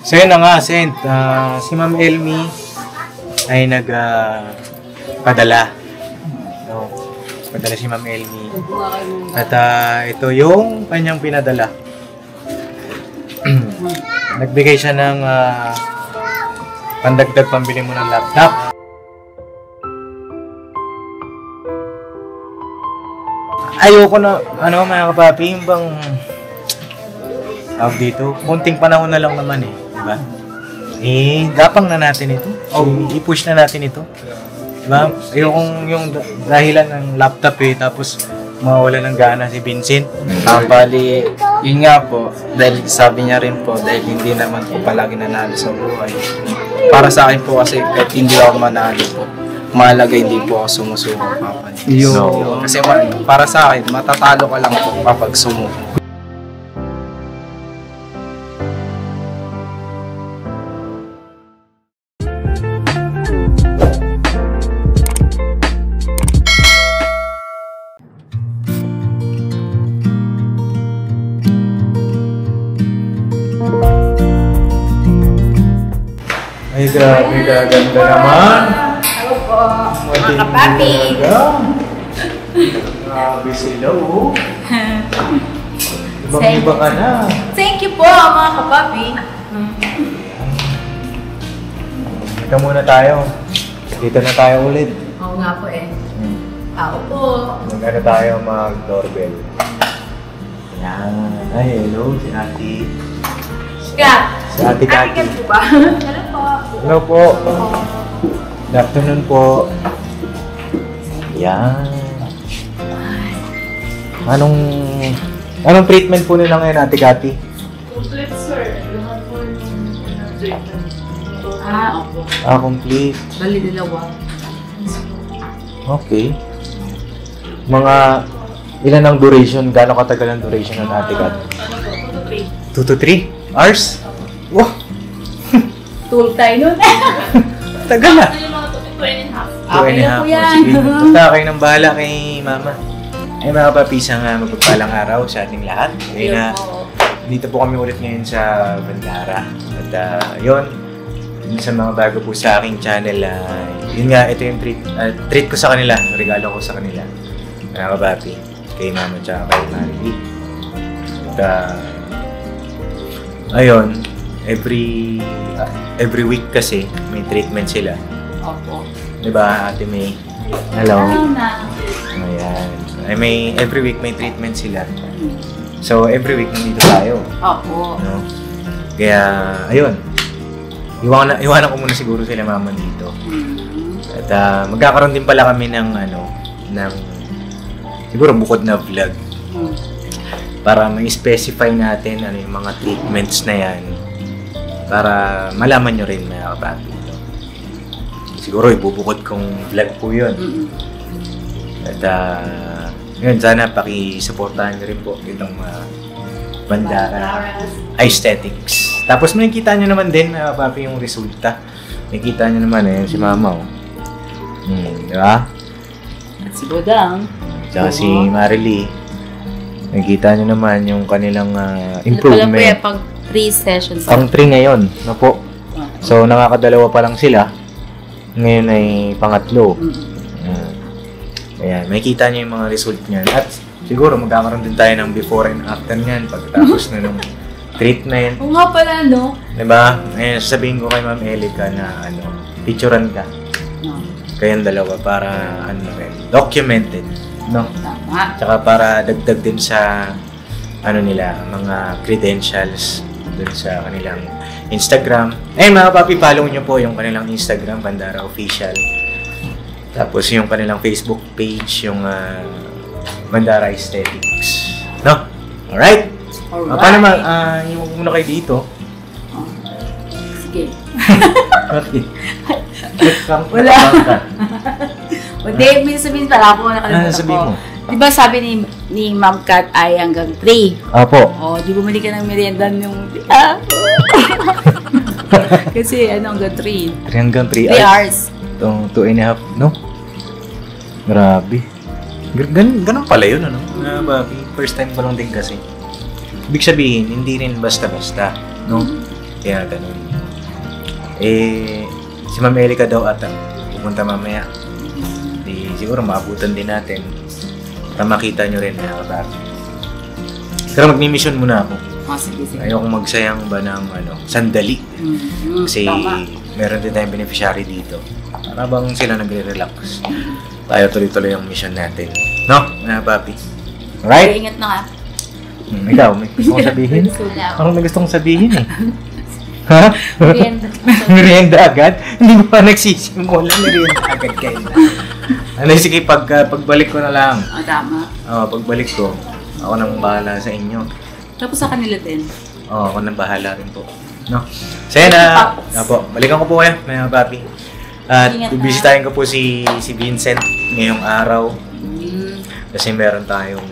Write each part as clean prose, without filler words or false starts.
So yun na nga, Sent. Si Ma'am Elmi ay padala. No, padala si Ma'am Elmi. At ito yung kanyang pinadala. Nagbigay siya ng pandagdag pambili mo ng laptop. Ayoko na, mga kapapi, yung bang dito, konting panahon na lang naman diba? Gapang na natin ito. I-push na natin ito. Diba? Ayokong yung dahilan ng laptop tapos mawala ng gana si Vincent. Bali, yun nga po, dahil sabi niya rin po, dahil hindi naman po palagi nanalo sa buhay. Para sa akin po kasi kahit hindi ako manalo po, mahalaga hindi po ako sumusuko kapag. So, kasi para sa akin, matatalo ka lang po kapag sumuko. Ay, grabe, gaganda naman. Hello po, mga kapapi. Grabe sila, Ibang-iba ka na. Thank you po, mga kapapi. Ito muna tayo. Dito na tayo ulit. Oo nga po Tao po. Magkano tayo mag-doorbell. Yan. Ay, hello, si Ate. Si Ate Kati. Ate po ba? Hello po. Hello po. Good afternoon po. Yan. Anong treatment po nila ngayon, Ate Kati? Complete, sir. Lahat po yung treatment. Opo. Complete. Bali dalawa. Okay. Ilan ang duration? Gaano katagal ang duration ng Ate Kati? 2 to 3 hours? Wow! Tool tayo nun. Tagal na. Yung mga 2.5. Okay na po yan. Sige. Basta kayo nang bahala kay Mama. Ay mga papisang magpagpalang araw sa ating lahat. Ngayon na dito po kami ulit ngayon sa Bandara. At yun sa mga bago po sa aking channel, yun nga, ito yung treat ko sa kanila, regalo ko sa kanila. Mga kapapi, kay Mama at kay Marily. At ayun, every week kasi may treatment sila. Opo. Diba, Ate May? Hello. Na. Ayan. Every week may treatment sila. So, every week nandito tayo. Opo. No? Kaya, ayun. Iwanan ko muna siguro sila Mama dito. At magkakaroon din pala kami ng siguro bukod na vlog. Para ma-specify natin yung mga treatments na yan. Para malaman nyo rin mga kapapi. Siguro ibubukod kong vlog po yun. At yun, sana pakisuportahan nyo rin po itong Bandara Aesthetics. Tapos makikita nyo naman din mga kapapi yung resulta. Makikita nyo naman si Mama. Diba? At si Bodang. Tsaka si Marily. Nakikita nyo naman yung kanilang improvement. Pala po pag 3 sessions. Pang 3 ngayon na po. So, nakakadalawa pa lang sila. Ngayon ay pangatlo. Ayan, makikita nyo yung mga result niyan. At siguro magkakaroon din tayo ng before and after niyan pagkatapos na nung treatment. Oo nga pala, no? Diba? Ayan, sasabihin ko kay Ma'am Elica na picturean ka. Kayong dalawa para documented. No? Tama. Tsaka para dagdag din sa nila, mga credentials dun sa kanilang Instagram. Mga papi, follow nyo po yung kanilang Instagram, Bandara Official. Tapos yung kanilang Facebook page, yung Bandara Aesthetics. No? Alright? Paano yung muna kayo dito? Sige. Okay. Wala. Hindi, may sabihin pala ako, nakalimutan ko. Diba sabi ni Ma'am Kat ay hanggang 3? Opo. Di bumili ka ng merienda yung... Kasi hanggang 3. Hanggang 3 hours. 2 and a half, no? Grabe. Ganun pala yun, First time ko lang din kasi. Ibig sabihin, hindi rin basta-basta, no? Kaya ganun. Si Ma'am Elica daw ata pupunta mamaya. Siguro maabutan din natin para makita nyo rin mga kapapi. Pero magmi-mission muna ako. Sige. Ayokong magsayang ba ng sandali. Kasi Tama. meron din tayong beneficiary dito. Para bang sila nagre-relax. Tayo tuloy-tuloy ang mission natin. No, mga papi? Alright? Ingat na ka. Ikaw, may gusto kong sabihin? Parang may gusto kong sabihin eh. Ha? Merienda. Merienda agad? Hindi mo pa nagsisimula. Merienda agad kayo na. Sige, pagbalik ko na lang. Tama. Pagbalik ko, ako nang bahala sa inyo. Tapos sa kanila din. Ako nang bahala rin po. No? Saya na. Balikan ko po kayo, mga papi. At Ingat na. bibisitahin ko po si Vincent ngayong araw. Kasi meron tayong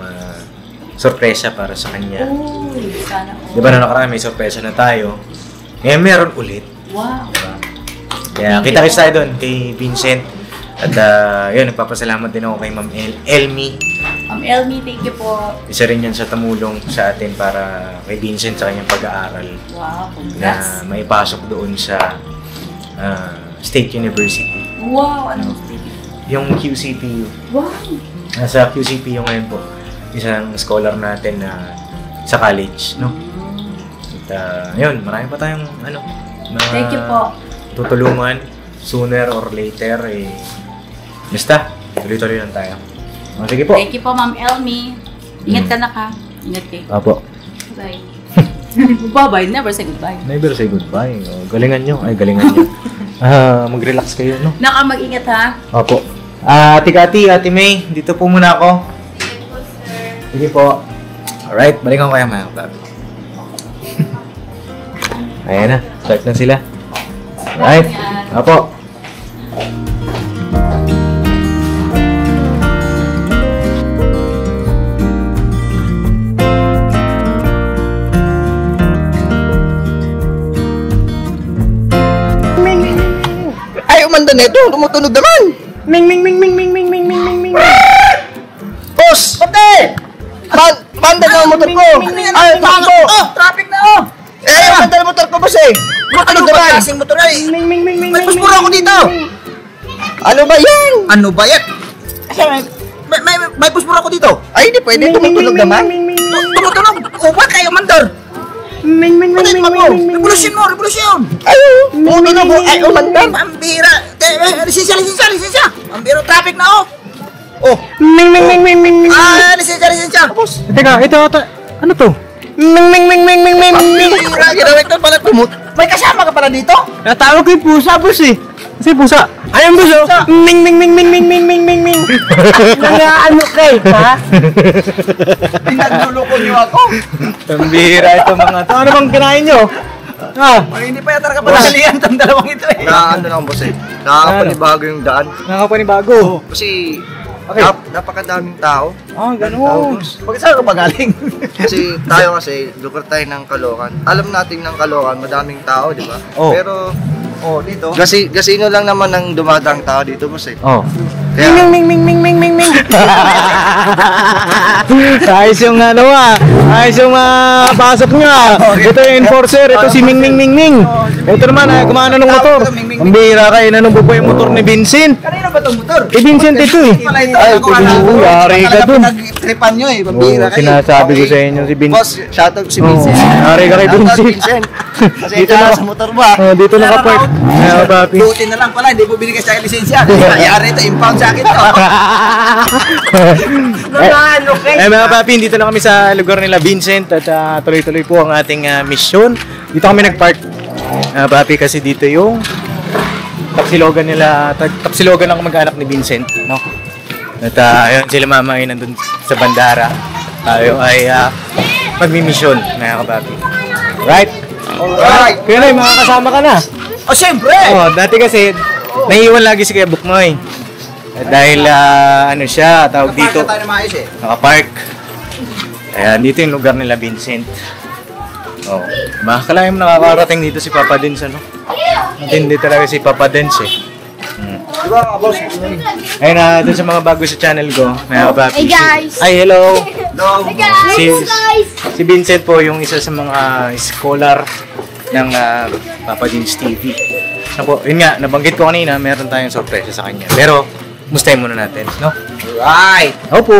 sorpresa para sa kanya. Uy, sana Di ba na nakaraan may sorpresa na tayo? Ngayon meron ulit. Wow. Diba? Kaya kita-kits tayo doon kay Vincent. At yun, nagpapasalamat din ako kay Ma'am Elmi. Ma'am Elmi, thank you po. Isa rin yan sa tumulong sa atin para kay Vincent sa kanyang pag-aaral. Wow, Na congrats. maipasok doon sa State University. Wow, ano Yung QCPU. Wow. Nasa QCPU ngayon po. Isang scholar natin na sa college, no? At yun, marami pa tayong Thank you po. tutulungan sooner or later basta tuloy-tuloy lang tayo. Sige po. Thank you po, Ma'am Elmi. Ingat ka na ka. Ingat kayo. Apo. Bye. Bye-bye. Never say goodbye. Never say goodbye. Galingan nyo. Galingan nyo. Mag-relax kayo, no? Naka, mag-ingat ha. Opo. Ate May, dito po muna ako. Sige po. Alright, balikan ko kayo mga papi. Ayan na, start na sila. Alright, opo. Ay, umanda nito. Tumutunog naman. Ming. Boss! Pate! Banda na ang motor ko. Ay, takbo. Traffic na Eh, umanda na motor ko, boss eh. Tumutunog naman. Kasing motor ay. May puspura ako dito. Ano ba yan? Ano ba yan? May puspura ko dito. Ay, hindi pwede. Tumutunog naman. Tumutunog. Upa kayo, mandor. Patay mo. Revolusyon. Ay, tumutunog. Ay, umanda. Pambira. Lisensya. Pambira, traffic na Oh, lisensya. Boss. Teka, ito, ano to? Pambira. Ginawin ko pala tumut. May kasama ka pala dito? Natawag ko yung pusa, boss eh. Kasi pusa. Ayun, boss, oh. Ming. Nangaano kay, ha? Pinagluloko niyo ako. Pambira ito mga to. Ano bang kinain nyo? Hindi pa yata nakapagalian tong dalawang ito eh. Ano lang, boss eh. Nakakapanibago yung daan. Nakapanibago. Kasi, Okay. napakadaming tao. Ganun. Bakit saan ka ba galing? Kasi tayo lugar tayo ng Caloocan. Alam natin ng Caloocan, madaming tao, di ba? Oh. Pero, Dito. gasino lang naman ang dumadang tao dito, boss eh. Kaya, Ayos yung ayos yung pasok nyo Ito yung enforcer, ito si Ming. Ito naman, gumana ng motor. Ang bihira kayo, nanumbo po yung motor ni Vincent. Kanino ba itong motor? Vincent ito eh. Pala ito. Ay, yari ka dun. Pinag-tripan nyo eh. Pambira kayo. Sinasabi ko sa inyo si Vincent. boss, shoutout si Vincent. Yari ka kay Shoutout, Vincent. Vincent. Kasi Dito ito na. sa motor ba? Dito naka-park. Ayan, papi. Buti na lang pala, hindi mo binigay sa akin lisensya. Yari ito, impound sa akin to. Mga papi, dito na kami sa lugar nila Vincent at tuloy-tuloy po ang ating misyon. Dito kami nag-park. Papi, kasi dito yung tapsilogan nila, tapsilogan ng mag-anak ni Vincent, no? At ayun, sila mama ay nandun sa bandara. Tayo ay magmi-mission, mga kapapi. Right? Alright. Kaya na, mga kasama ka na. Siyempre! Dati kasi, naiiwan lagi si Kuya Buknoy. Dahil, siya, tawag dito, Tayo na maayos eh. nakapark. Ayan, dito yung lugar nila Vincent. Makakalain mo nakakarating dito si Papa Dins, ano? Hindi talaga si Papa Dins eh. Diba, boss? Ayun, dun sa mga bago sa channel ko, may kapapi. Hey guys! Ay, hello! Hey guys! Si Vincent po yung isa sa mga scholar ng Papa Dins TV. Ako, yun nga, nabanggit ko kanina, meron tayong sorpresa sa kanya. Pero, mustahin muna natin, no? Right! Opo!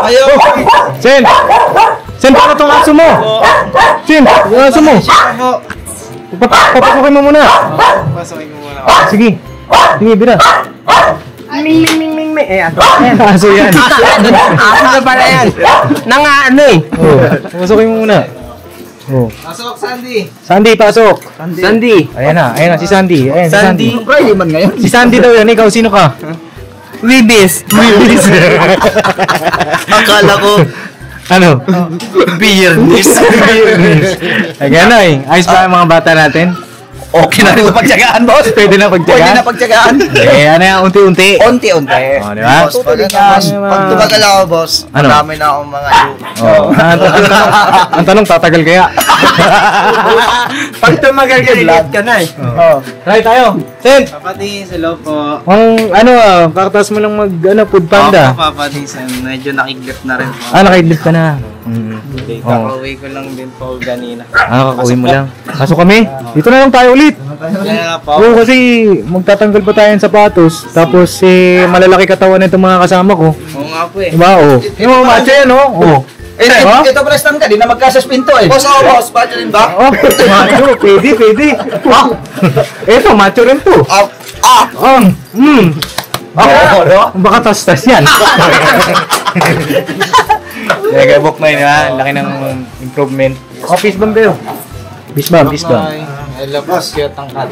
Ayaw! Sen! Sen, paano itong aso mo? Sen, yung aso mo? Papasukin mo muna. Pasukin ko muna. Sige. Sige, bira. Ming. Aso yan. Aso na pala yan. Ano eh. Oh, papasukin mo muna. Oh. Pasok, Sandy! Sandy, pasok. Sandy. Ayan na si Sandy. Ayan, si Sandy. Friday man ngayon. Si Sandy daw yan. Ikaw, sino ka? Wibis. Akala ko, Ano? beerness. Ayan na eh. Ayos ba ang mga bata natin? Okay na rin pagtsagaan, boss. Pwede na Pwede pagtyagaan? na pagtsagaan. Eh, ano yan, unti-unti. Unti-unti. Oh, di ba? Boss, pag tumagal ako, boss, Ano? marami na akong mga Oh, ang tanong, tatagal kaya? Pag tumagal ka, late ka na eh. Oh. Try tayo. Sen! Papatis, hello po. Kakatas mo lang food panda. Opo, papatis. Medyo nakiglip na rin po. Nakaidlip ka na. Kakauwi ko lang din po ganina. Kakauwi mo lang. Pasok kami. Dito na lang tayo ulit. Kaya nga po. Oo, kasi magtatanggal pa tayo ng sapatos. Tapos, malalaki katawan na itong mga kasama ko. Oo nga po eh. Diba? Oo. Yung mga macho yan, no? Oo. Ito pala stand ka, di na magkasuspinto eh. Boss, boss, macho rin ba? Oh, macho. Pwede. Eto, macho rin to. Baka tas-tas yan. Kaya book na yun, ha? Laki ng improvement. Peace bomb kayo. Peace bomb. Hello po, siya tangkat.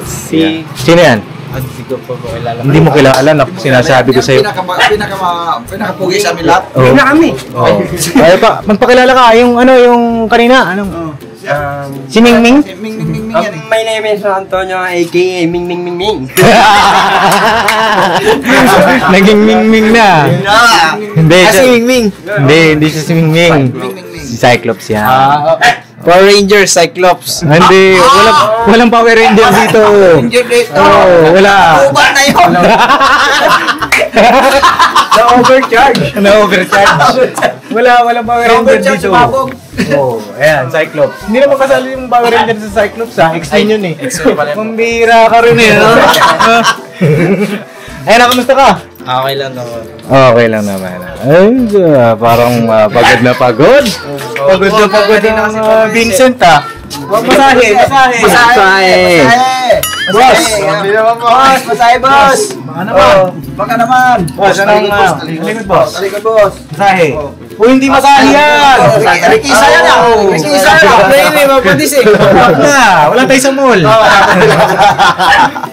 Si... Sino yan? Hindi ko po kilala. Hindi mo kilala na sinasabi ko sa'yo. Pinakapugi sa amin lahat. Oo. na kami. Oo. Ay pa, magpakilala ka. Yung kanina, si Mingming? Ming yan eh. My name is Antonio, aka Ming. Naging Mingming na. Hindi siya. Ming. Hindi siya si Mingming. Si Cyclops yan. Power Ranger Cyclops. Hindi, walang Power Ranger dito. Ranger dito. Oo, wala. Ubat na yun. Na-overcharge. Walang Power Ranger dito. Oh, ayan, Cyclops. Hindi naman kasali yung Power Ranger sa Cyclops, ha? X-Men yun eh. Pambira ka rin eh, no? Ayan, kamusta ka? Okay lang naman. Okay lang naman. Ay, parang pagod na pagod. Pagod na pagod ang Vincent, ha? Masahe. Boss! Boss! Masahe, boss! Baka naman! Boss, anong likod, boss? Talikod, boss! Masahe. Hindi masahe yan! Rikisa yan ah! Rikisa yan! Hindi, mapadis eh. Wala tayo sa mall.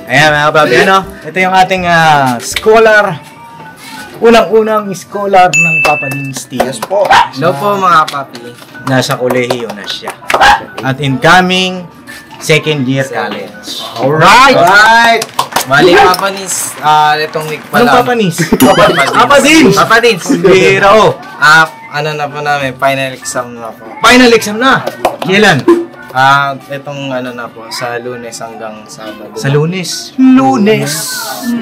Ayan, mga papi, ito yung ating scholar. Unang-unang scholar ng Papa Dins TV. Yes po! Hello po mga papi. Nasa kolehiyo na siya. At incoming second year college. Alright! Bali Papanis, itong week pa Anong lang. Papanis? Papadins. Papadins. Bira, oh. Ano na po namin, final exam na po. Final exam na. Kailan? Itong na po, sa Lunes hanggang Sabado. Sa Lunes. Lunes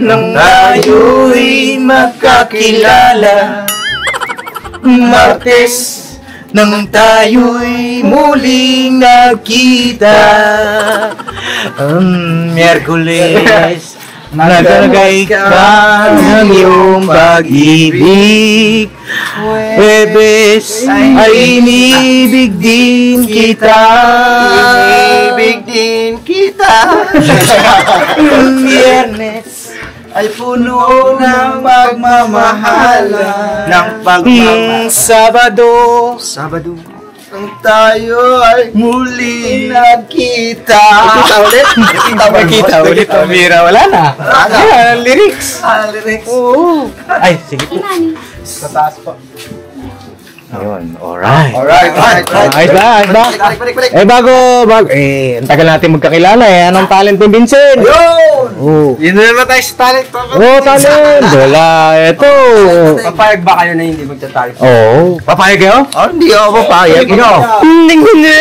nang tayo'y magkakilala. Martes nang tayo'y muling nagkita. Miyerkules nagagay ka ng iyong pag-ibig. Huwebes ay inibig din kita. Ibig din kita! Biyernes ay puno ng pagmamahala. ng Sabado. Sabado ang tayo ay muli nagkita. Nakita ulit ang bira. Wala na. Ayan, lyrics. Lyrics. Oo. Ay, sige po. Sa taas po. Ayun, alright. Alright. Ayos ba? Balik. Ang tagal natin magkakilala eh. Anong talent ni Vincent? Yun! Oo. Yun na naman tayo sa talent, Papa. Talent. Wala. Ito. Papayag ba kayo na hindi magta-talent? Oo. Papayag kayo? Hindi ako papayag. Ikaw? Hindi.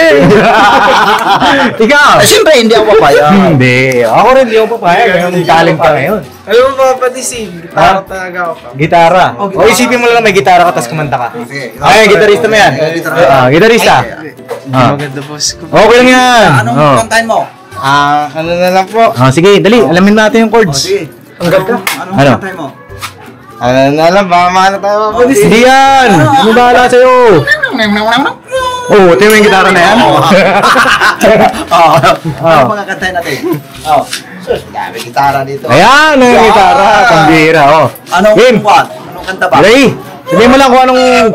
Ikaw? Siyempre hindi ako papayag. Hindi. Ako rin hindi ako papayag. Ang talent ka ngayon. Alam mo Papa Dis, gitara talaga ako. Gitara. O isipin mo lang may gitara ka tapos kumanta ka. Okay. Ay, gitarista mo yan. Gitarista. Maganda boss ko. Okay lang yan. Anong kantahin mo? Ano na lang po. Sige, dali. Alamin natin yung chords. Sige. Anong Ano? kantahin mo? Ano na lang, baka maano tayo Papa Dis. Hindi yan. Ano bahala sa'yo? Ito yung gitara na yan. Ano mga kantahin natin? Sus, dami gitara dito. Ayan, yung gitara. Pambira, Anong Game. kuwan? Anong kanta ba? Dali. Sabihin mo lang kung anong...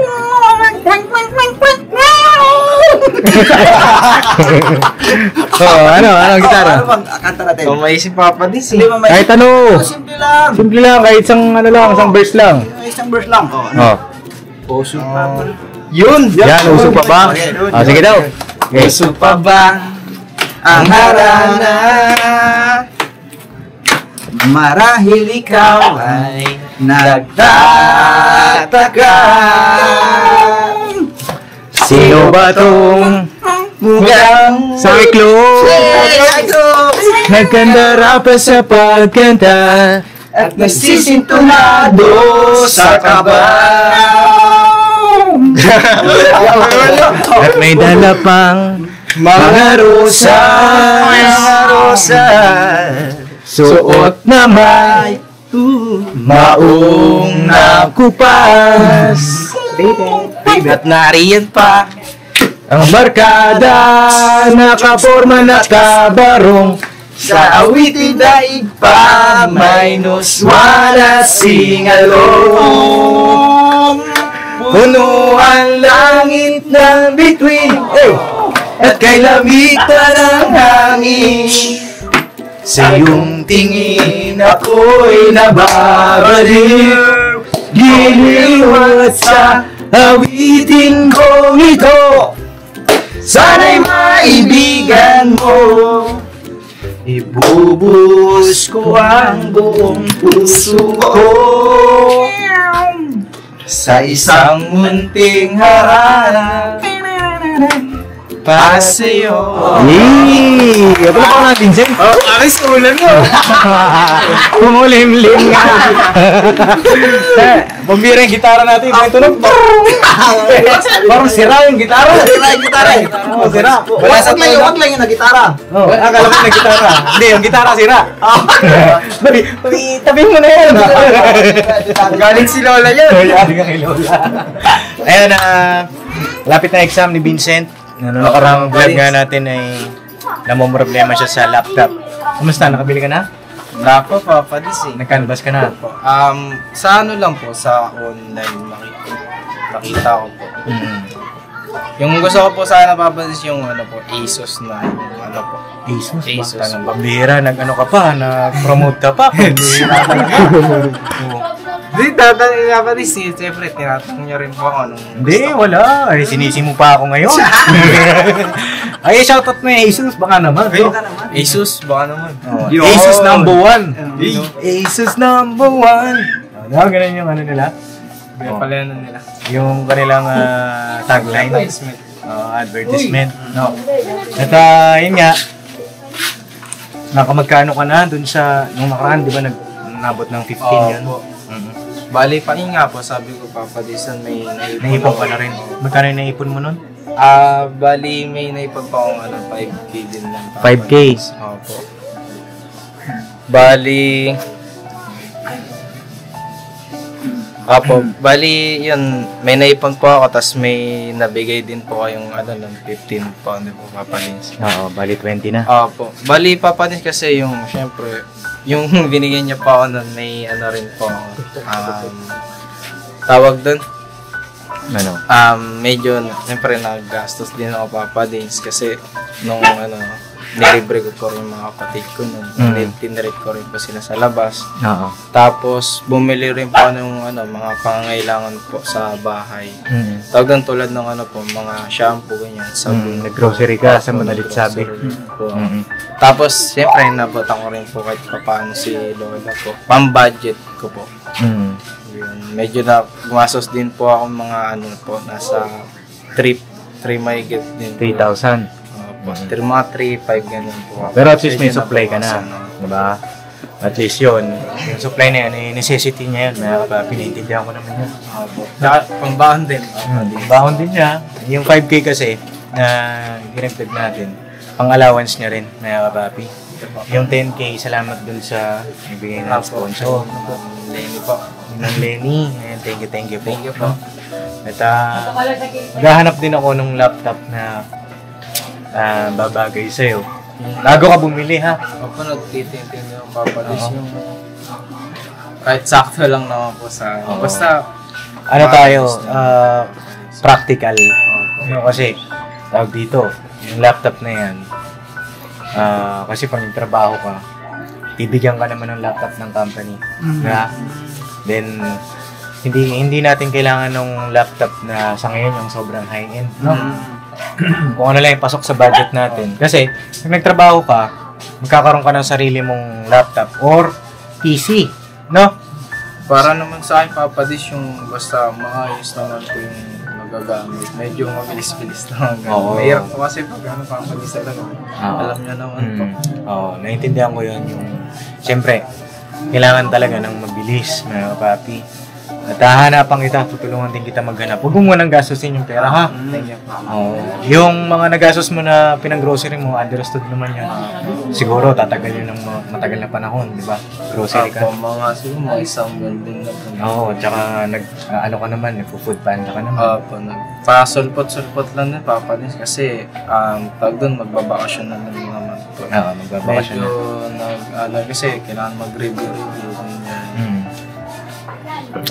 Anong gitara? Ano bang kanta natin? So, may si Papa Dis Hindi ba may... Kahit ano. Simple lang. Simple lang, kahit isang verse lang. Isang verse lang. Puso pa ba? Yun! Yan, uso pa ba? Sige daw. Okay. Puso pa ba ang harana? Marahil ikaw ay nagtataka. Sino ba tong Mukhang sa iklog? Nagkandara pa sa pagkanta at nasisintonado sa kaba. at may dala pang mga rosas. Suot na may maong nakupas. At nariyan pa Ang barkada nakaporma nakabarong Sa awitin daig pa may nuswala singalong. puno ang langit ng bituin at kay lamitan ng hangin. Sa iyong tingin ako'y nababaliw, giliw at sa awitin kong ito, sana'y maibigan mo. Ibubuhos ko ang buong puso ko sa isang munting harap para sa'yo. Yee! Ano pa natin, Zen? aking sulan mo. Kumulimlim nga. Pambira yung gitara natin. May tunog. Parang sira yung gitara. Sira yung gitara eh. Oo, sira. Wag lang yung nagitara. Oh, akala ko nag-gitara. Hindi, yung gitara sira. Tabihin mo na yan. Galing si Lola yan. Ayan, lapit na exam ni Vincent. Nakarang vlog nga natin ay namumroblema siya sa laptop. Kumusta? Nakabili ka na? Wala po, Papa Dis eh. Nag-canvas ka na? Sa ano lang po, sa online nakita ko po. Yung gusto ko po sana, Papa Dis, yung ano po, Asus na yung ano po. Asus? Asus. Baka ng pambihira, nag-ano ka pa, nag-promote ka pa. Pambihira ka na. Hindi, tatanong nga pa Dis, siyempre, tinatanong niyo rin po ako anong Hindi, wala. Ay, sinisi mo pa ako ngayon. Ay, shoutout mo yung Asus, baka naman. Asus, baka naman. Asus number 1. Asus number 1. Ganun yung ano nila. Kaya pala yan nila. Yung kanilang tagline. Advertisement. Advertisement. No. At yun nga, nakamagkano ka na dun sa, nung nakaraan, di ba, nabot ng 15 yun? Po. Bali, paing nga po, sabi ko, Papa Disan, may Naipon ka na rin. Magkano yung naipon mo nun? Bali, may naipag pa akong 5K din lang. 5K? Opo. Bali, yun, may naipon po ako, tas may nabigay din po kayong ng 15 pound po, Papa Dins. Oo, bali 20 na. Opo. Bali, Papa Dins kasi yung, syempre, yung binigyan niya pa ako nun, may rin po, tawag dun, Ano? medyo, syempre, naggastos din ako, Papa Dins, kasi nung, nilibre ko po rin yung mga kapatid ko nun. Tinrate ko rin po sila sa labas. Oo. Tapos, bumili rin po ng mga pangangailangan po sa bahay. Tawag doon tulad ng mga shampoo, ganyan. Sabon. Nag-grocery ka sa Manalit Sabi. Po. Tapos, siyempre, nabutan ko rin po kahit paano si Lola po. Pang-budget ko po. Yun. Medyo na gumasos din po ako mga nasa 3 may get din. 3,000. Mga 3-5 ganun po. Pero at least may supply ka na. Diba? At least yun, yung supply na yan, necessity niya yun. Mga kapapi, naiintindihan ko naman yun. Tsaka pangbaon din. Baon din niya. Yung 5K kasi na ginagdag natin, pang allowance niya rin, mga kapapi. Yung 10K, salamat dun sa ibigay na sponsor. Lenny po. Ng Lenny. Ayan, thank you po. Thank you po. At maghahanap din ako ng laptop na babagay sa'yo. Bago ka bumili, ha? Ako nagtitintin yung papalis yung kahit sakto lang naman po sa basta Ano tayo? Practical. No, kasi, tawag dito, yung laptop na yan, kasi pag nagtrabaho ka, bibigyan ka naman ng laptop ng company. Diba? Then, hindi natin kailangan ng laptop na sa ngayon yung sobrang high-end, no? Kung ano lang yung pasok sa budget natin. Kasi, pag nagtrabaho ka, magkakaroon ka ng sarili mong laptop or PC, no? para naman sa akin papadis yung basta maayos naman po yung magagamit. Medyo mabilis-bilis naman. Oo. Mahirap po kasi pag papadis talaga. Alam niya naman po. Oo, naintindihan ko yun. Siyempre, kailangan talaga ng mabilis, mga kapapi. At hahanapan kita, tutulungan din kita maghanap. Huwag mo munang gastusin yung pera, ha? Thank you. Yung mga nagastos mo na pinag-grocery mo, understood naman yun. Siguro, tatagal yun ng matagal na panahon, di ba? Grocery ka. Siguro mga isang buwan din na po. Oo, tsaka ano ka naman, nagpo-food panda ka naman. Pasulpot-sulpot lang din, papanis. Kasi, tag doon, magbabakasyon na naman po. Oo, magbabakasyon na. Medyo, kasi kailangan mag-review.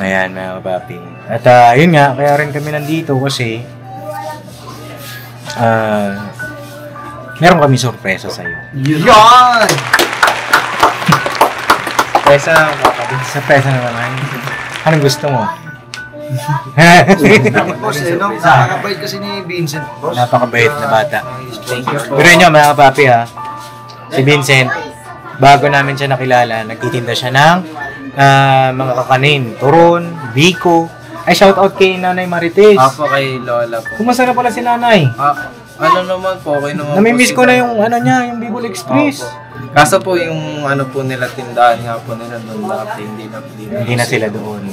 Ayan, mga kapapi. At yun nga, kaya rin kami nandito kasi meron kami sorpresa sa'yo. Yan! Sorpresa na naman. Anong gusto mo? Boss, napakabait kasi ni Vincent, boss. Napakabait na bata. Thank you po. Pero yun mga kapapi ha, si Vincent, bago namin siya nakilala, nagtitinda siya ng mga kakanin, turon, biko. Ay, shout out kay Nanay Marites. Apo kay Lola po. Kumusta na pala si Nanay? Ano naman po, okay naman Namimiss po. ko na yung ano niya, yung Bicol Express. Opo. Kaso po yung ano po nila tindahan nga po nila doon dati, hindi Hindi na sila doon.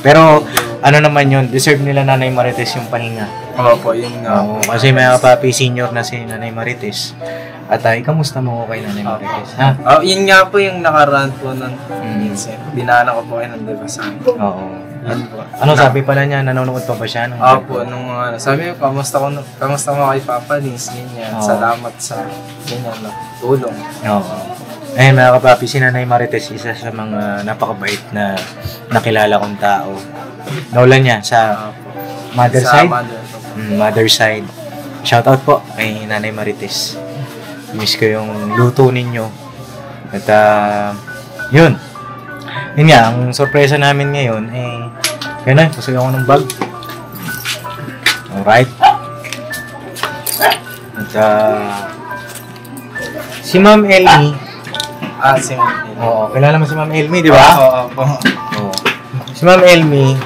Pero ano naman yun, deserve nila Nanay Marites yung pahinga. Opo, yun nga. Oo, kasi mga kapapi, senior na si Nanay Marites. At kamusta mo kay Nanay Marites? Ha? Yun nga po yung nakaraan po nun. Minsan, dinaanan ko po kayo ng Dibasan. Oo. Ano po? Ano sabi pala niya, nanonood pa ba siya? Opo, sabi ko, kamusta mo kay Papa Nis, ganyan. Oo. Salamat sa ganyan na tulong. Oo. Ayun mga kapapi, si Nanay Marites, isa sa mga napakabait na nakilala kong tao. Naulan niya sa mother Sa side? mother po. Mother side. Shoutout po kay Nanay Marites. Miss ko yung luto ninyo. At yun. Yun nga, ang sorpresa namin ngayon yun na, pusoy ako ng bag. Alright. At si Ma'am Elmi. Si Ma'am Elmi. Oo, kilala mo si Ma'am Elmi, di ba? Opo. Oo. Si Ma'am Elmi,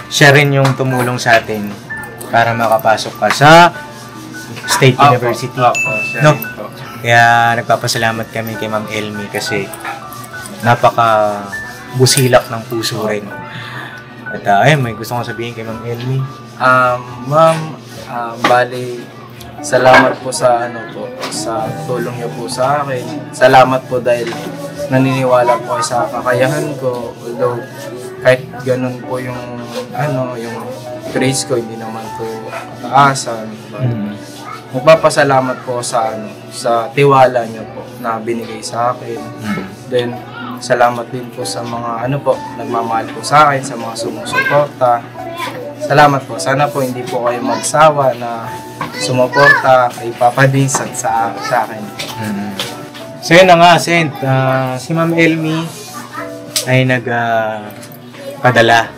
siya rin yung tumulong sa atin para makapasok ka sa State University. Opo, siya No? rin po. Kaya nagpapasalamat kami kay Ma'am Elmi kasi napaka busilak ng puso rin. At ayun, may gusto kong sabihin kay Ma'am Elmi. Ma'am, bali, salamat po sa sa tulong niyo po sa akin. Salamat po dahil naniniwala po kayo sa kakayahan ko. Although kahit ganun po yung yung grades ko, hindi naman po taasan. Magpapasalamat po sa sa tiwala niyo po na binigay sa akin. Then salamat din po sa mga nagmamahal po sa akin, sa mga sumusuporta. Salamat po. Sana po hindi po kayo magsawa na sumuporta kay Papa Dins at sa akin. So yun na nga, Sent. Si Ma'am Elmi ay nagpadala.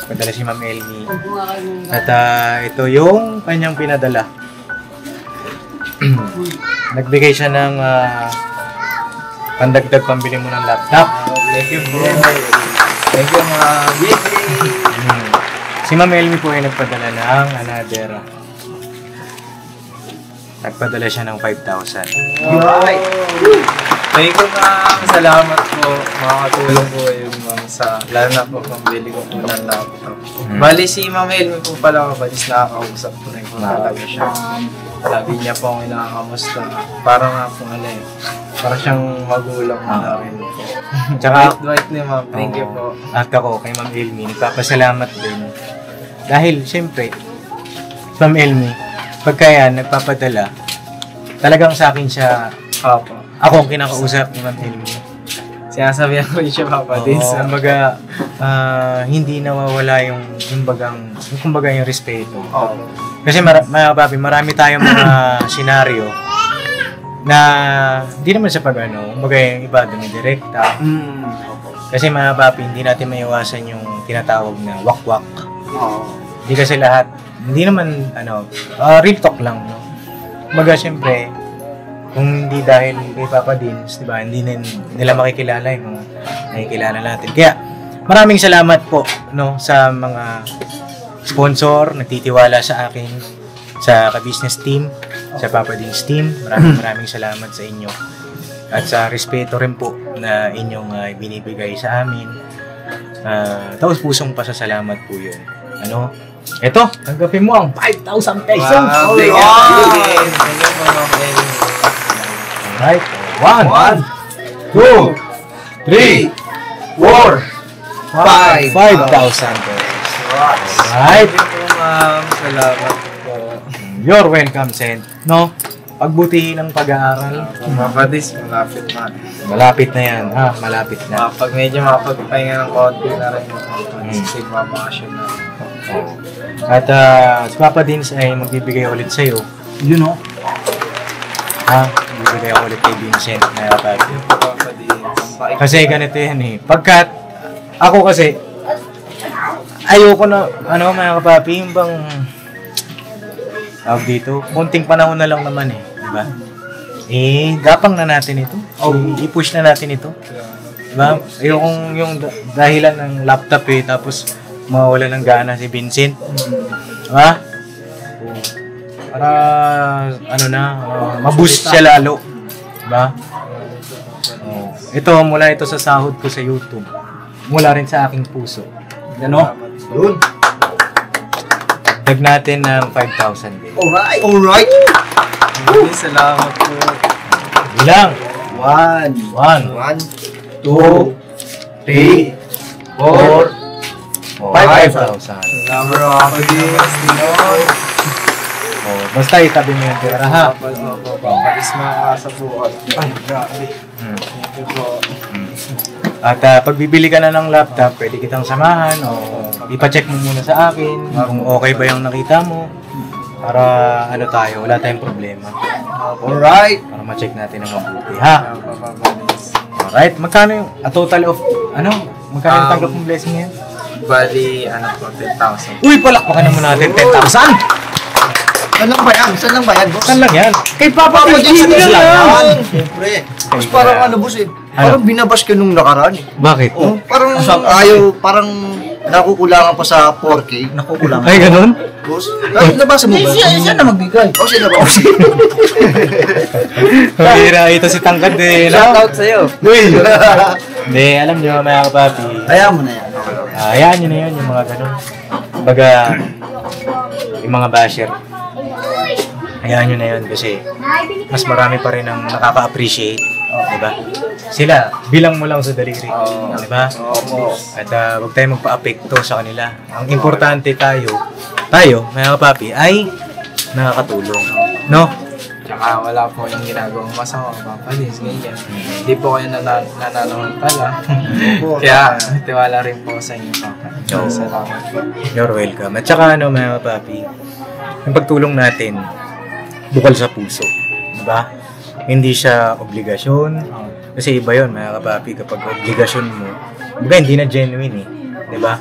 Padala si Ma'am Elmi. At ito yung kanyang pinadala. Nagbigay siya ng pandagdag pambili mo ng laptop. Thank you po. Thank you mga baby. Si Ma'am Elmi po ay nagpadala ng another nagpadala siya ng 5,000. Alright. Thank you ma'am. Salamat po. Makakatulong po yung ma'am sa lalo na po pambili ko po ng laptop. Bali si Ma'am Elmi po pala kabalis nakakausap ko rin po talaga siya. Lagi niya po akong inakamusta. Parang nga po parang siyang magulang mo na rin po. Tsaka, Dwight ni ma'am. Thank you po. at ako kay Ma'am Elmi, nagpapasalamat din. Dahil, syempre, Ma'am Elmi, pagka yan, nagpapadala, talagang sa akin siya, Papa. ako ang kinakausap ni Ma'am Elmi. Sinasabihan ko rin siya Papa din. Oo, kumbaga, hindi nawawala yung kumbaga yung respeto. Kasi mga papi, marami tayong mga senaryo na hindi naman sa pag-ano, kumbaga yung iba dumidirekta. Kasi mga papi, hindi natin maiwasan yung tinatawag na wak-wak. Hindi kasi lahat, hindi naman, real talk lang, no? Kumbaga, syempre, kung hindi dahil kay Papa Dins, di ba, hindi nila makikilala yung mga nakikilala natin. Kaya, maraming salamat po, no, sa mga sponsor, nagtitiwala sa akin, sa ka-business team, sa Papa Dins team. Maraming salamat sa inyo. At sa respeto rin po na inyong binibigay sa amin. Taos pusong pasasalamat po yun. Eto, tanggapin mo ang 5,000 pesos. Wow! Thank you. Thank you po Ma'am Elmi. Alright. 1, 2, 3, 4, 5,000 pesos. Alright. Thank you po ma'am. Salamat po. You're welcome, Sen. No? Pagbutihin ng pag-aaral. Papa Dis, malapit na. Malapit na yan. Malapit na. Pag medyo makapagpahinga ng konti na rin yung Papa Dis. Kasi mabakasyon na. At si Papa Dins ay magbibigay ulit sa'yo. Yun o. Magbibigay ako ulit kay Vincent na kapag. Papa Dis. Kasi ganito yan eh. Pagkat ako kasi ayoko na, mga kapapi, yung bang tawag dito, konting panahon na lang naman eh. Diba? Gapang na natin ito. I-push na natin ito. Diba? Ayokong yung dahilan ng laptop tapos mawala ng gana si Vincent. Diba? Para, maboost siya lalo. Diba? Ito, mula ito sa sahod ko sa YouTube. Mula rin sa aking puso. Yun. Dag natin ng 5,000 din. Alright. Salamat po. Bilang. 1, 1, 2, 3, 4, 5,000. Salamat Papa Dis. Basta itabi mo yung pera ha. Papa Dis makakasabukan. Ay, grabe. Thank you po. At pag bibili ka na ng laptop, pwede kitang samahan o ipacheck mo muna sa akin kung okay ba yung nakita mo para wala tayong problema. Alright. Para ma-check natin ang mabuti ha. Alright, magkano yung a total of magkano yung tanggap mong blessing yan? Bali, 10,000. Uy, palakpakan naman natin 10,000! Saan lang ba yan? Saan lang ba yan, boss? Saan lang yan? Kay Papa Dins Dins lang yan! Siyempre. Boss, parang boss parang binabas ka nung nakaraan eh. Bakit? Parang parang nakukulangan pa sa 4K. Nakukulangan. Ay, ganun? Boss, nabasa mo ba? Siya na magbigay. Siya na ba? Pabira, ito si Tangkad eh. Shoutout sa'yo. Uy! Hindi, alam nyo mga kapapi. Hayaan mo na yan. Hayaan nyo na yun, yung mga ganun. Baga, yung mga basher. Hayaan nyo na yun kasi mas marami pa rin ang nakaka-appreciate. Diba? Sila, bilang mo lang sa daliri. Diba? At huwag tayo magpa-apekto sa kanila. Ang importante tayo, mga kapapi, ay nakakatulong. No? Tsaka wala po yung ginagawang masama, Papa Dis, ganyan. Hindi po kayo nananamantala. Kaya tiwala rin po sa inyo, Papa. Salamat po. You're welcome. At saka mga kapapi, yung pagtulong natin, bukal sa puso. Diba? Hindi siya obligasyon. Kasi iba yun, mga kapapi, kapag obligasyon mo, hindi na genuine eh. Diba?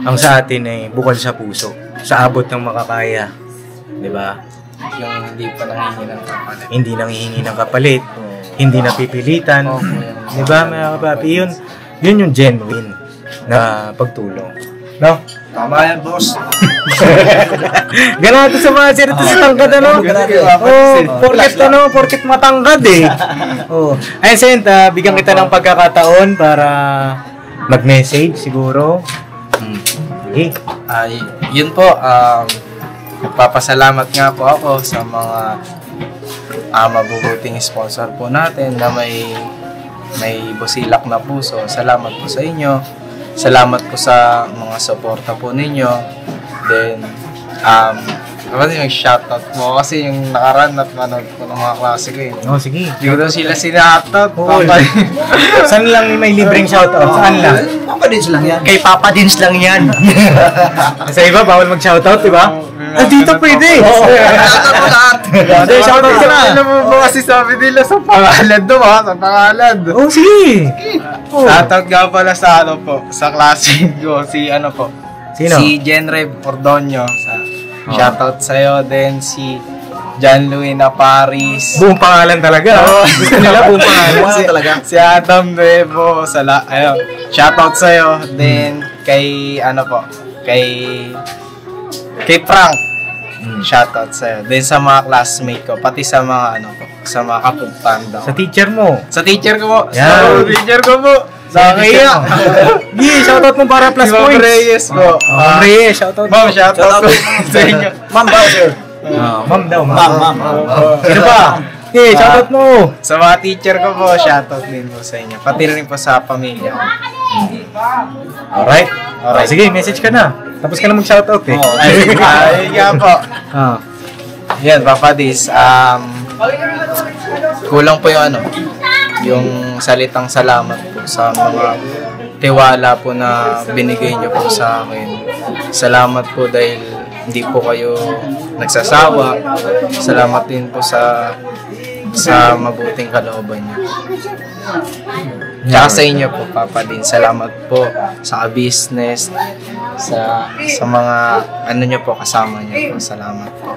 Ang sa atin ay bukal sa puso. Sa abot ng makakaya. Diba? Yung hindi pa nanghihingi ng kapalit. Hindi nanghihingi ng kapalit. Hindi napipilitan. Diba, mga kapapi? Yun yung genuine na pagtulong. No? Tama yan, boss. Ganun sa mga sirito sa tangkad, ano? Porket matangkad eh. Oh. Ayun, Sent, bigyan kita ng pagkakataon para mag-message siguro. Sige. Yun po, nagpapasalamat nga po ako sa mga mabubuting sponsor po natin na may busilak na puso. Salamat po sa inyo. Salamat po sa mga suporta po ninyo. Then, mag-shoutout po kasi yung nakaraan at manood po ng mga klase ko eh. Oh, sige. Hindi ko daw sila sinoutout. Saan lang may libreng shoutout? Saan lang? Papa Dins lang yan. Kay Papa Dins lang yan. Sa iba, bawal mag-shoutout, di ba? Dito pwede. Shoutout mo lahat. Hindi, shoutout ka na. Ano mo kasi sabi nila sa pangalan doon ha? Sa pangalan. Oh, sige. Shoutout nga pala sa sa klase ko. Sino? Si Jenrev Ordonio. Shoutout sa'yo. Then si John Louis Paris. Buong pangalan talaga. Gusto nila buong pangalan. talaga. Si Adam Nuevo. Shoutout sa'yo. Then kay kay Frank. Shoutout sa'yo. Then sa mga classmate ko. Pati sa mga sa mga kapuntahan daw. Sa teacher mo. Sa teacher ko po. Yan. Sa teacher ko po. Sa kaya. Gi, shoutout mo para plus Si Ma'am points. Reyes po. Ma'am Reyes, shoutout mo. Ma'am, shoutout po sa inyo. Ma'am ba, sir? Ma'am daw, Ma'am. Sino pa? Gi, shoutout mo. Sa mga teacher ko po, shoutout din po sa inyo. Pati rin po sa pamilya ko. Alright. Sige, message ka na. Tapos ka na mag-shoutout eh. Ay, nga po. Yan, Papa Dis. Kulang po yung yung salitang salamat po sa mga tiwala po na binigay niyo po sa akin. Salamat po dahil hindi po kayo nagsasawa. Salamat din po sa mabuting kalooban niyo. Tsaka sa inyo po, Papa din. Salamat po sa business, sa mga niyo po, kasama niyo po. Salamat po.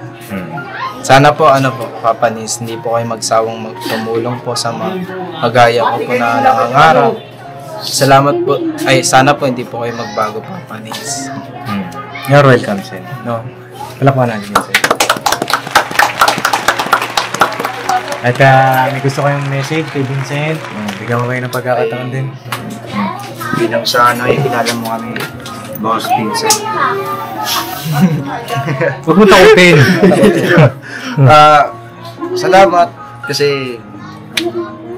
Sana po, Papa Nins, hindi po kayo magsawang tumulong po sa mga kagaya ko po na nangangarap. Salamat po. Sana po hindi po kayo magbago, Papa Nins. You're welcome, Sen. No? Palakpan natin yun, Sen. At may gusto kayong message kay Vincent. Bigyan ko kayo ng pagkakataon din. Bilang sa kilala mo kami, Boss Vincent. Huwag mo takutin. Salamat kasi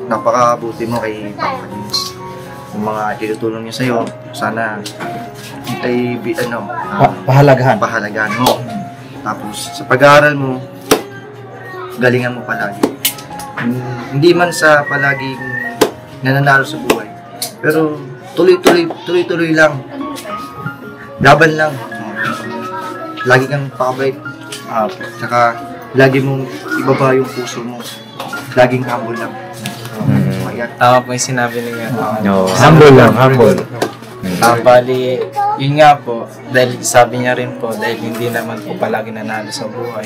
napakabuti mo kay Papa Dins. Yung mga tinutulong niya sa'yo, sana ay pahalagahan mo. Tapos sa pag-aaral mo, galingan mo palagi. Hindi man sa palaging nananalo sa buhay, pero tuloy-tuloy lang. Laban lang. Lagi kang pakabait. Saka lagi mong ibaba yung puso mo. Laging humble lang. Ayan. Tama po yung sinabi niya. No, humble lang, humble. Bali, yun nga po, dahil sabi niya rin po, dahil hindi naman po palagi nanalo sa buhay.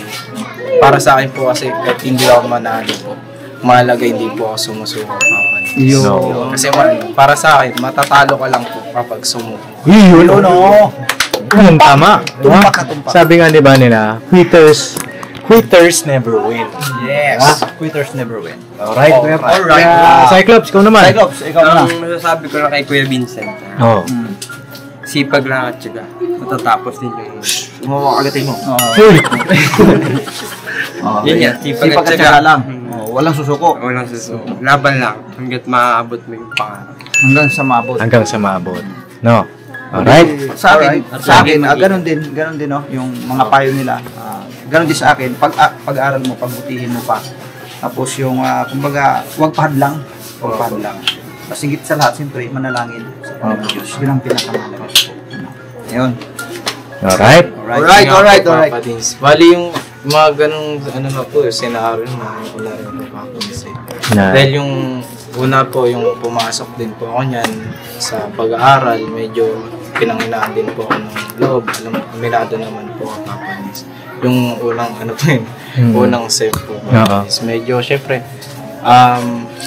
Para sa akin po kasi kahit hindi ako manalo po, mahalaga hindi po ako sumusuko, Papa. No. Kasi para sa akin, matatalo ka lang po kapag sumuko. Yun, no. Tama. Tumpak ka, tumpak. Sabi nga di ba nila, quitters never win. Yes. Quitters never win. Alright, Alright. Cyclops, ikaw naman. Cyclops, ikaw na. Ang masasabi ko lang kay Kuya Vincent, Oh. sipag lang at syaga. Matatapos din yung... Gumawa kagatin mo. Yun yan, sipag at syaga. lang. Walang susuko. Walang susuko. Laban lang hanggat maaabot mo yung pangarap. Hanggang sa mabot. Hanggang sa maabot. No. Alright. Sa akin, ganun din no, yung mga payo nila. Ganun din sa akin, pag-aaral mo, pagbutihin mo pa. Tapos yung, kumbaga, huwag pahadlang. Mas higit sa lahat, siyempre, manalangin sa Panginoon Diyos. Yun ang pinakamahalaga po. Ayun. Alright. Alright. Papa Dins. Bali yung mga ganong, na po, scenario na wala rin po Papa Dins. Dahil yung una po, yung pumasok din po ako niyan sa pag-aaral, medyo pinanginaan din po ako ng loob. Aminado naman po ako, Papa Dins. Yung unang, unang sem po. Medyo, syempre,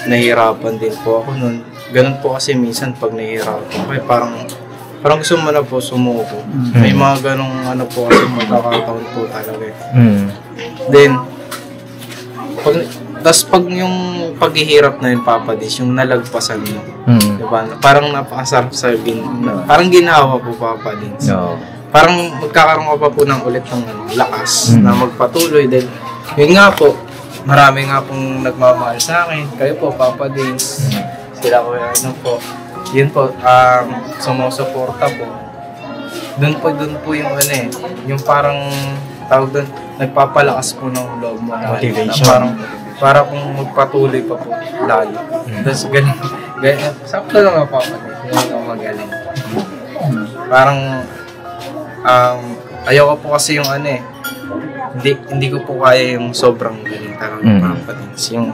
nahihirapan din po ako nun. Ganun po kasi minsan pag nahihirapan ako, parang parang gusto mo na po sumuko. May mga ganong ano po kasi magkakataon po talaga. Then, pag yung paghihirap na yun, Papa Dis, yung nalagpasan mo, diba? Parang napakasarap sabihin, parang ginawa po, Papa Dis. No. Parang magkakaroon ka pa po ng ulit ng lakas na magpatuloy. Then, yun nga po, marami nga pong nagmamahal sa akin. Kayo po, Papa Dis. Sila ko ano po. Yun po, sumusuporta po. Doon po yung ano eh, yung parang tawag doon, nagpapalakas po ng loob mo. Motivation. Para kung magpatuloy pa po lalo. Tapos ganun, sakto lang ako Papa Dis. Ganun ako magaling. Parang, ayoko po kasi yung ano eh, hindi ko po kaya yung sobrang galing talaga Papa Dis. Yung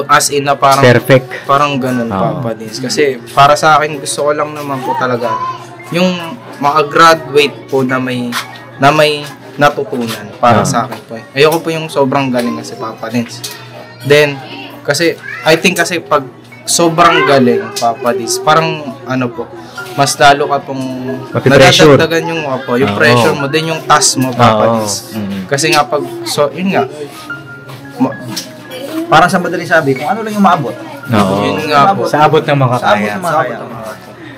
as in na parang Perfect. Parang ganun Papa Dis. Kasi para sa akin gusto ko lang naman po talaga yung maka-graduate po na may natutunan para sa akin po. Ayoko po yung sobrang galing kasi Papa Dis. Then kasi I think kasi pag sobrang galing Papa Dis, parang ano po, mas lalo ka pong nadadagdagan yung yung pressure mo, din yung task mo Papa Dis. Kasi nga pag yun nga Parang sa madaling sabi, kung ano lang yung maabot. Yun nga po. Sa abot ng makakaya.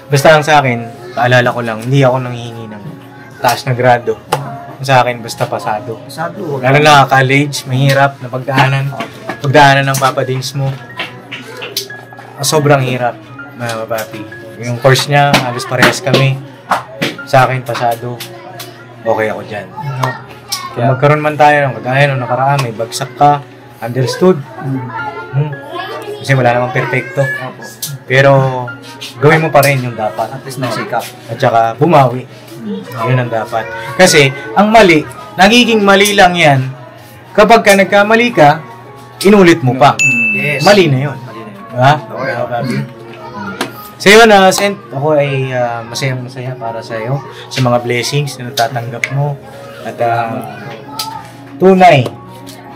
Basta lang sa akin, paalala ko lang, hindi ako nanghihingi ng taas na grado. Sa akin, basta pasado. Lalo na college, mahirap na pagdaanan ng Papa Dis mo. Sobrang hirap, mga papi. Yung course niya, halos parehas kami. Sa akin, pasado. Okay ako dyan. Kung magkaroon man tayo ng kagaya nung nakaraan, may bagsak ka, understood. Kasi wala namang perfecto. Pero gawin mo pa rin yung dapat. At least nasikap. At saka bumawi. Yun ang dapat. Kasi ang mali, nagiging mali lang yan kapag ka nagkamali ka, inulit mo pa. Yes. Mali na yun. Diba? So yun, Sent, ako ay masayang-masaya para sa iyo sa mga blessings na natatanggap mo. At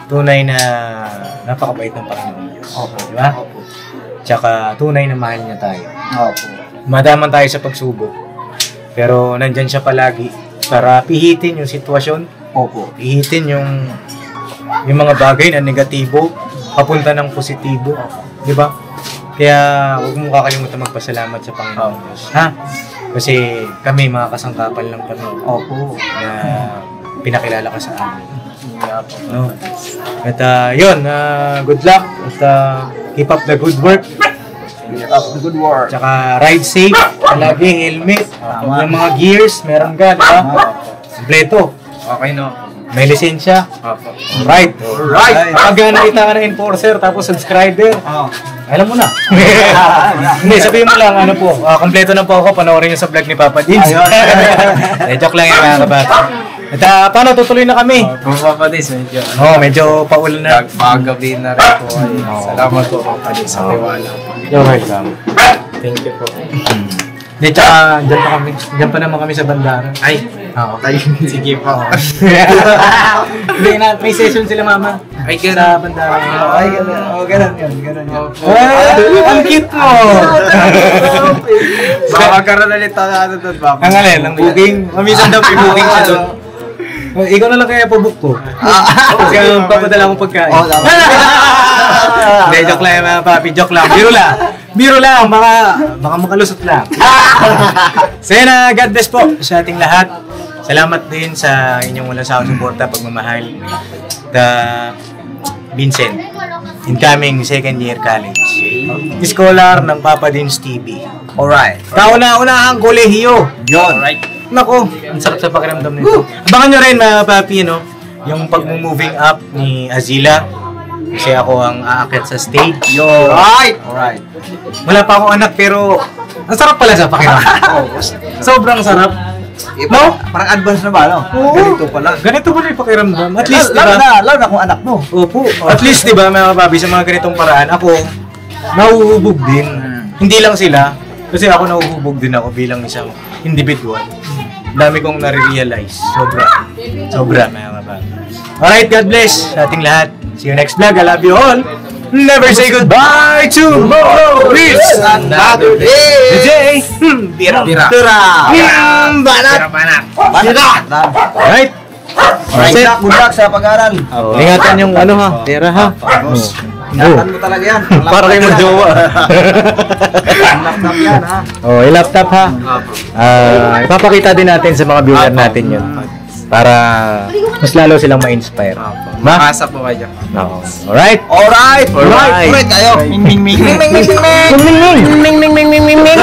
tunay na napakabait ng Panginoon Diyos. Di ba? Tsaka tunay na mahal niya tayo. Madaman tayo sa pagsubok. Pero nandyan siya palagi para pihitin yung sitwasyon. Pihitin yung mga bagay na negatibo, papunta ng positibo. Di ba? Kaya huwag mo kakalimutan magpasalamat sa Panginoon Diyos. Ha? Kasi kami mga kasangkapan lang kami. Na pinakilala ka sa amin. No. At yun, good luck at keep up the good work. Tsaka ride safe, palagi helmet, yung mga gears, meron ka, diba? Kompleto. Okay no. May lisensya. Alright. Pag nakita ka ng enforcer tapos subscriber, alam mo na. Hindi, sabihin mo lang, ano po, kompleto na po ako, panoorin niyo sa vlog ni Papa Dis. Joke lang yung mga kabata. At paano, tutuloy na kami. Papa Dis, medyo paulan na. Pagabi na rin po. Salamat po Papa Dis sa tiwala. You're welcome. Thank you po. Hindi, tsaka dyan pa kami. Dyan pa naman kami sa bandara. Ay, Oo. sige po. Hindi na, may session sila mama. Ay, Sa bandara. Ay, ganun yun. Ang cute mo! Baka magkaroon ulit tayo doon, Papa. Ang alin, ang booking. Minsan daw i-booking siya doon. Ikaw na lang kaya pa-book ko. Kasi ang papadala akong pagkain. Hindi, joke lang mga papi. Joke lang. Biro lang. Baka makalusot lang. So yun, God bless po sa ating lahat. Salamat din sa inyong walang sawang suporta, pagmamahal. Vincent, incoming second year college. Scholar ng Papa Dis TV. Alright. Kauna-unahang kolehiyo. Yun. Nako, ang sarap sa pakiramdam nito. Abangan nyo rin mga papi, no? Yung pag-moving up ni Azila. Kasi ako ang aakyat sa stage. Alright. Wala pa akong anak pero ang sarap pala sa pakiramdam. Sobrang sarap. No? Parang advance na ba, no? Oo. Ganito pala. Ganito pala yung pakiramdam. At least, di Lalo ba? na kung anak mo. Opo. At least, di ba, mga papi, sa mga ganitong paraan, ako, nahuhubog din. Hindi lang sila. Kasi ako nahuhubog din ako bilang isang individual. Dami kong nare-realize. Sobra, mga papi. Alright, God bless sa ating lahat. See you next vlog. I love you all. Never say goodbye. Tomorrow is another day. Tira. Banat. Right? That's it. Good luck sa pag-aaral. Ingatan yung ano ha. Tira ha. Ingatan mo talaga yan. Para kayo magjowa. Laptop yan, ha? Oh, i-laptop ha. Ipapakita din natin sa mga viewer natin yun. Para mas lalo silang ma-inspire. Ma? Makasa po kayo. No. Alright? Alright! Alright! Alright kayo! Ming, ming, ming. Ming, ming, ming, ming, ming, ming, ming, ming, ming, ming.